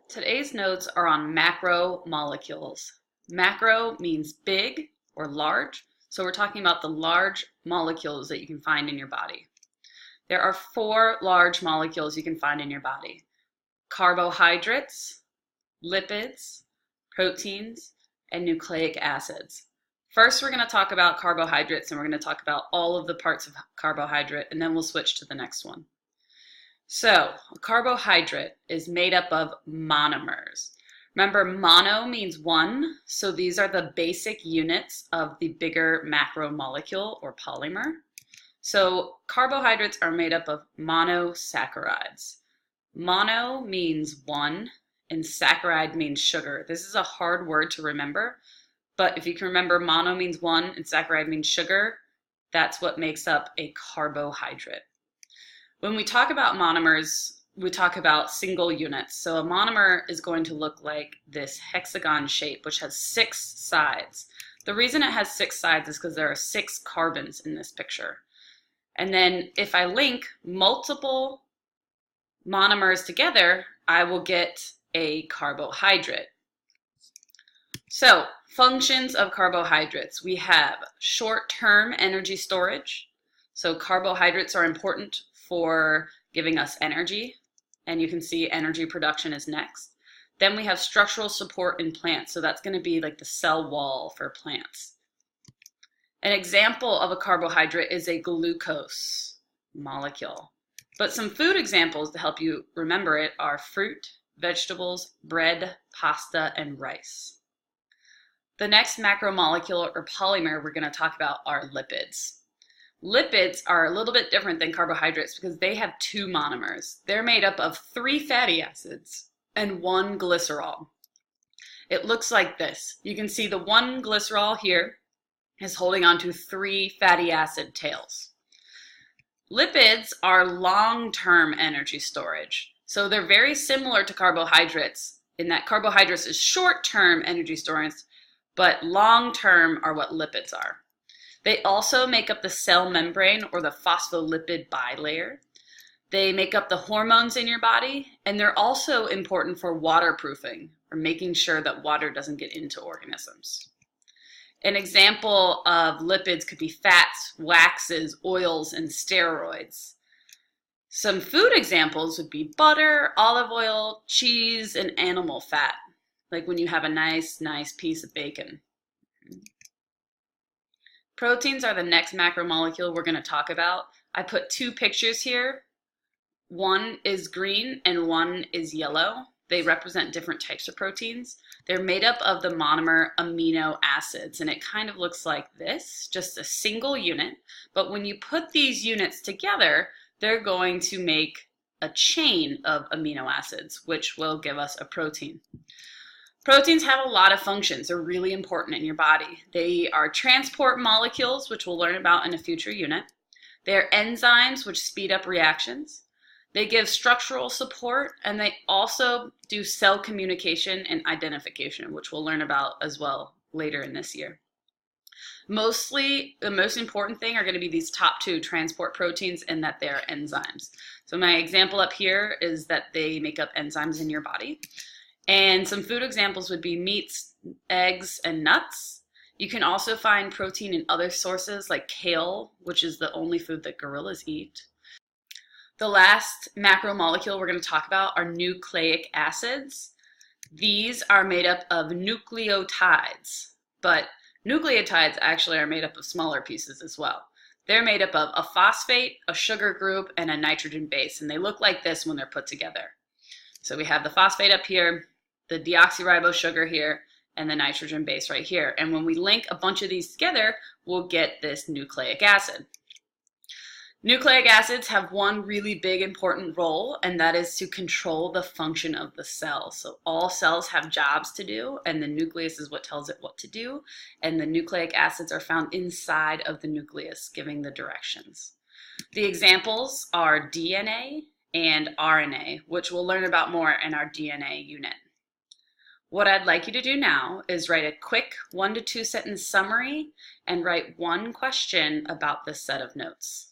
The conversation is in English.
Today's notes are on macromolecules. Macro means big or large, so we're talking about the large molecules that you can find in your body. There are 4 large molecules you can find in your body: carbohydrates, lipids, proteins, and nucleic acids. First, we're going to talk about carbohydrates, and we're going to talk about all of the parts of carbohydrate, and then we'll switch to the next one. So, a carbohydrate is made up of monomers. Remember, mono means one, so these are the basic units of the bigger macromolecule or polymer. So, carbohydrates are made up of monosaccharides. Mono means one, and saccharide means sugar. This is a hard word to remember, but if you can remember mono means one and saccharide means sugar, that's what makes up a carbohydrate. When we talk about monomers, we talk about single units. So a monomer is going to look like this hexagon shape, which has 6 sides. The reason it has 6 sides is because there are 6 carbons in this picture. And then if I link multiple monomers together, I will get a carbohydrate. So, functions of carbohydrates. We have short-term energy storage. So carbohydrates are important for giving us energy, and you can see energy production is next. Then we have structural support in plants, so that's going to be like the cell wall for plants. An example of a carbohydrate is a glucose molecule. But some food examples to help you remember it are fruit, vegetables, bread, pasta, and rice. The next macromolecule or polymer we're going to talk about are lipids. Lipids are a little bit different than carbohydrates because they have 2 monomers. They're made up of 3 fatty acids and 1 glycerol. It looks like this. You can see the 1 glycerol here is holding on to 3 fatty acid tails. Lipids are long-term energy storage. So they're very similar to carbohydrates in that carbohydrates is short-term energy storage, but long-term are what lipids are. They also make up the cell membrane or the phospholipid bilayer. They make up the hormones in your body, and they're also important for waterproofing, or making sure that water doesn't get into organisms. An example of lipids could be fats, waxes, oils, and steroids. Some food examples would be butter, olive oil, cheese, and animal fat, like when you have a nice piece of bacon. Proteins are the next macromolecule we're going to talk about. I put 2 pictures here. One is green and one is yellow. They represent different types of proteins. They're made up of the monomer amino acids, and it kind of looks like this, just a single unit. But when you put these units together, they're going to make a chain of amino acids, which will give us a protein. Proteins have a lot of functions. They're really important in your body. They are transport molecules, which we'll learn about in a future unit. They're enzymes, which speed up reactions. They give structural support, and they also do cell communication and identification, which we'll learn about as well later in this year. Mostly, the most important thing are going to be these top 2 transport proteins, and that they're enzymes. So my example up here is that they make up enzymes in your body. And some food examples would be meats, eggs, and nuts. You can also find protein in other sources like kale, which is the only food that gorillas eat. The last macromolecule we're going to talk about are nucleic acids. These are made up of nucleotides, but nucleotides actually are made up of smaller pieces as well. They're made up of a phosphate, a sugar group, and a nitrogen base, and they look like this when they're put together. So we have the phosphate up here, the deoxyribose sugar here, and the nitrogen base right here. And when we link a bunch of these together, we'll get this nucleic acid. Nucleic acids have one really big important role, and that is to control the function of the cell. So all cells have jobs to do, and the nucleus is what tells it what to do. And the nucleic acids are found inside of the nucleus, giving the directions. The examples are DNA and RNA, which we'll learn about more in our DNA unit. What I'd like you to do now is write a quick 1 to 2 sentence summary and write 1 question about this set of notes.